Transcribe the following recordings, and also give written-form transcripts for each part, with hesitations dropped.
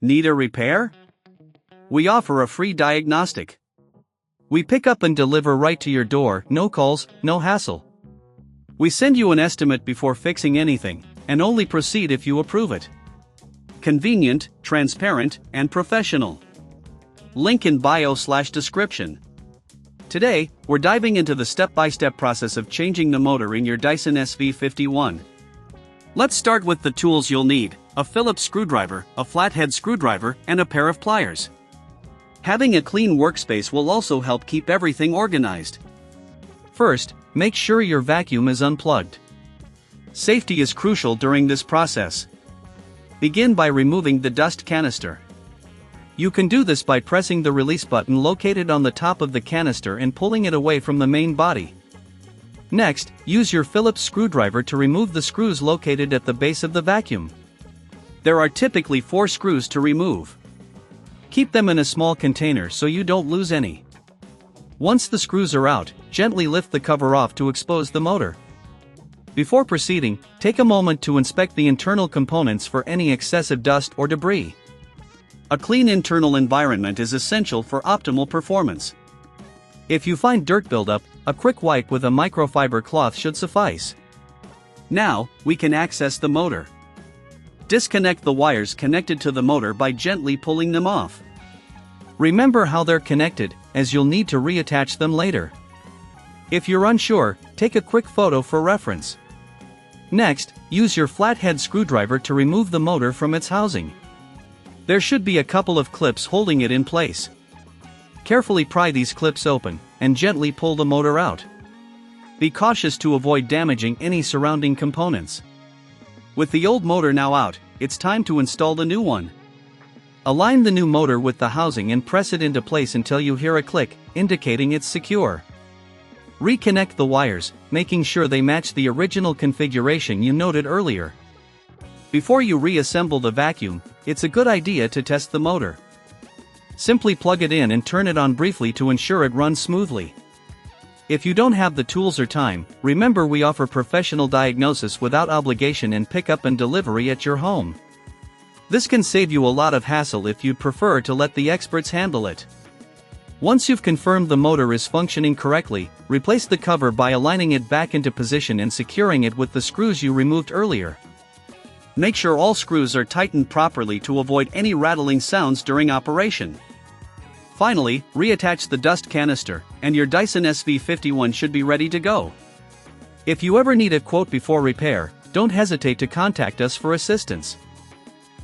Need a repair? We offer a free diagnostic. We pick up and deliver right to your door, no calls, no hassle. We send you an estimate before fixing anything, and only proceed if you approve it. Convenient, transparent, and professional. Link in bio/description. Today, we're diving into the step-by-step process of changing the motor in your Dyson SV51. Let's start with the tools you'll need: a Phillips screwdriver, a flathead screwdriver, and a pair of pliers. Having a clean workspace will also help keep everything organized. First, make sure your vacuum is unplugged. Safety is crucial during this process. Begin by removing the dust canister. You can do this by pressing the release button located on the top of the canister and pulling it away from the main body. Next, use your Phillips screwdriver to remove the screws located at the base of the vacuum. There are typically 4 screws to remove. Keep them in a small container so you don't lose any. Once the screws are out, gently lift the cover off to expose the motor. Before proceeding, take a moment to inspect the internal components for any excessive dust or debris. A clean internal environment is essential for optimal performance. If you find dirt buildup, a quick wipe with a microfiber cloth should suffice. Now, we can access the motor. Disconnect the wires connected to the motor by gently pulling them off. Remember how they're connected, as you'll need to reattach them later. If you're unsure, take a quick photo for reference. Next, use your flathead screwdriver to remove the motor from its housing. There should be a couple of clips holding it in place. Carefully pry these clips open, and gently pull the motor out. Be cautious to avoid damaging any surrounding components. With the old motor now out, it's time to install the new one. Align the new motor with the housing and press it into place until you hear a click, indicating it's secure. Reconnect the wires, making sure they match the original configuration you noted earlier. Before you reassemble the vacuum, it's a good idea to test the motor. Simply plug it in and turn it on briefly to ensure it runs smoothly. If you don't have the tools or time, remember we offer professional diagnosis without obligation and pickup and delivery at your home. This can save you a lot of hassle if you'd prefer to let the experts handle it. Once you've confirmed the motor is functioning correctly, replace the cover by aligning it back into position and securing it with the screws you removed earlier. Make sure all screws are tightened properly to avoid any rattling sounds during operation. Finally, reattach the dust canister, and your Dyson SV51 should be ready to go. If you ever need a quote before repair, don't hesitate to contact us for assistance.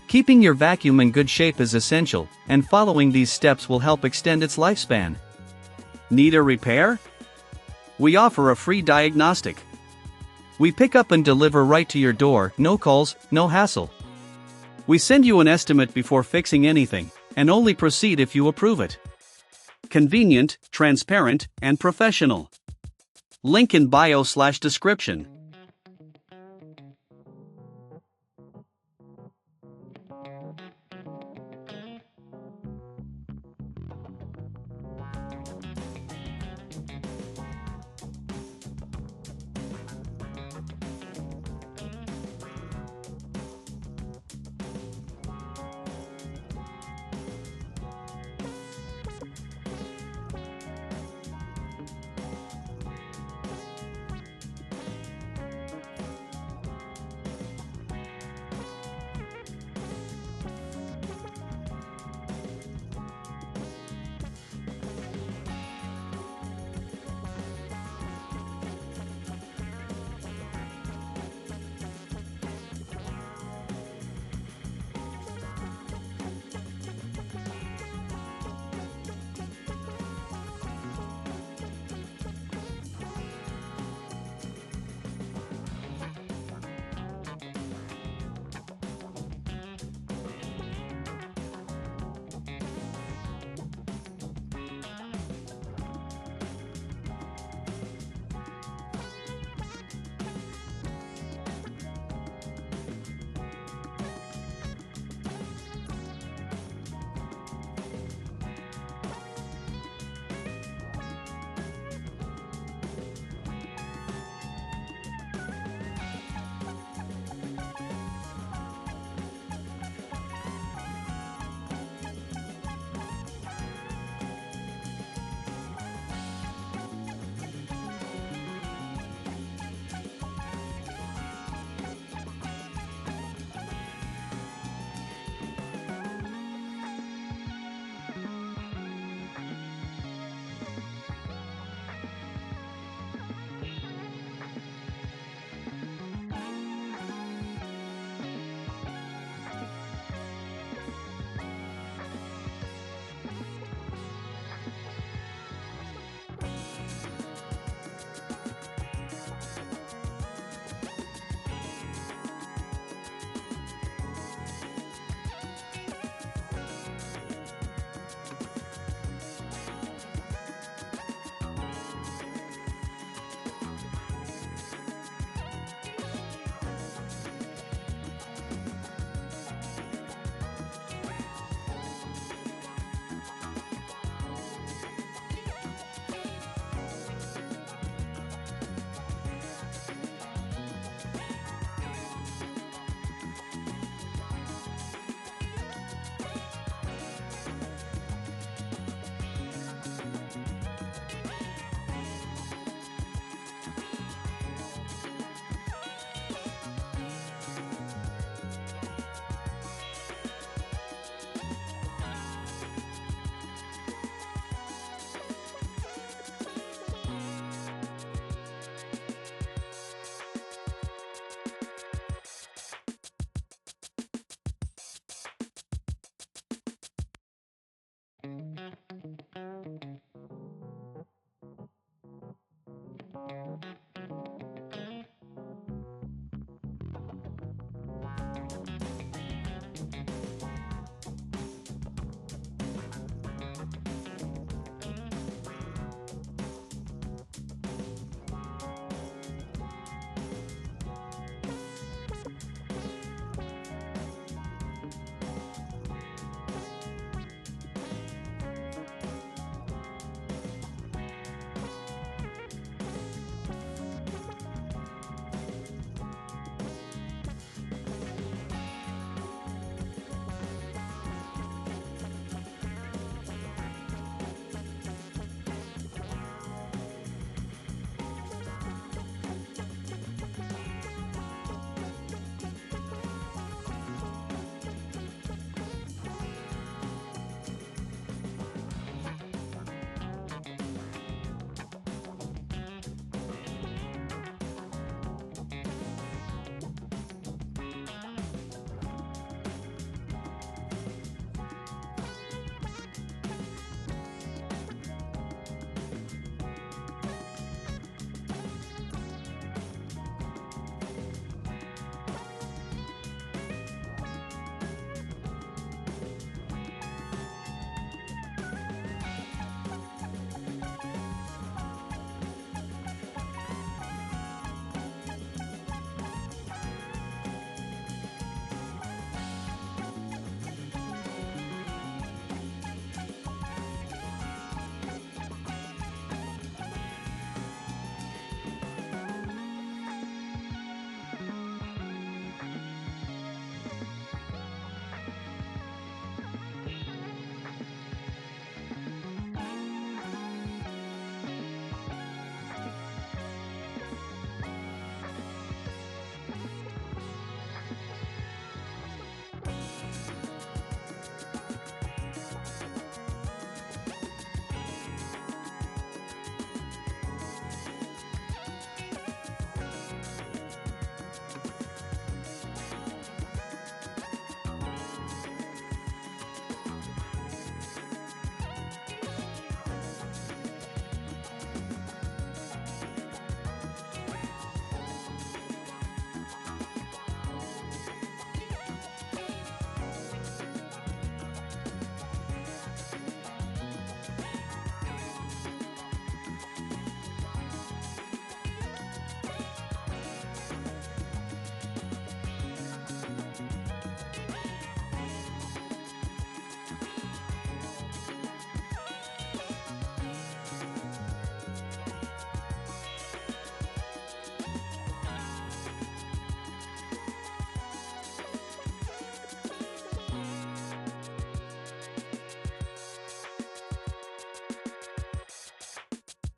Keeping your vacuum in good shape is essential, and following these steps will help extend its lifespan. Need a repair? We offer a free diagnostic. We pick up and deliver right to your door, no calls, no hassle. We send you an estimate before fixing anything, and only proceed if you approve it. Convenient, transparent, and professional. Link in bio/description.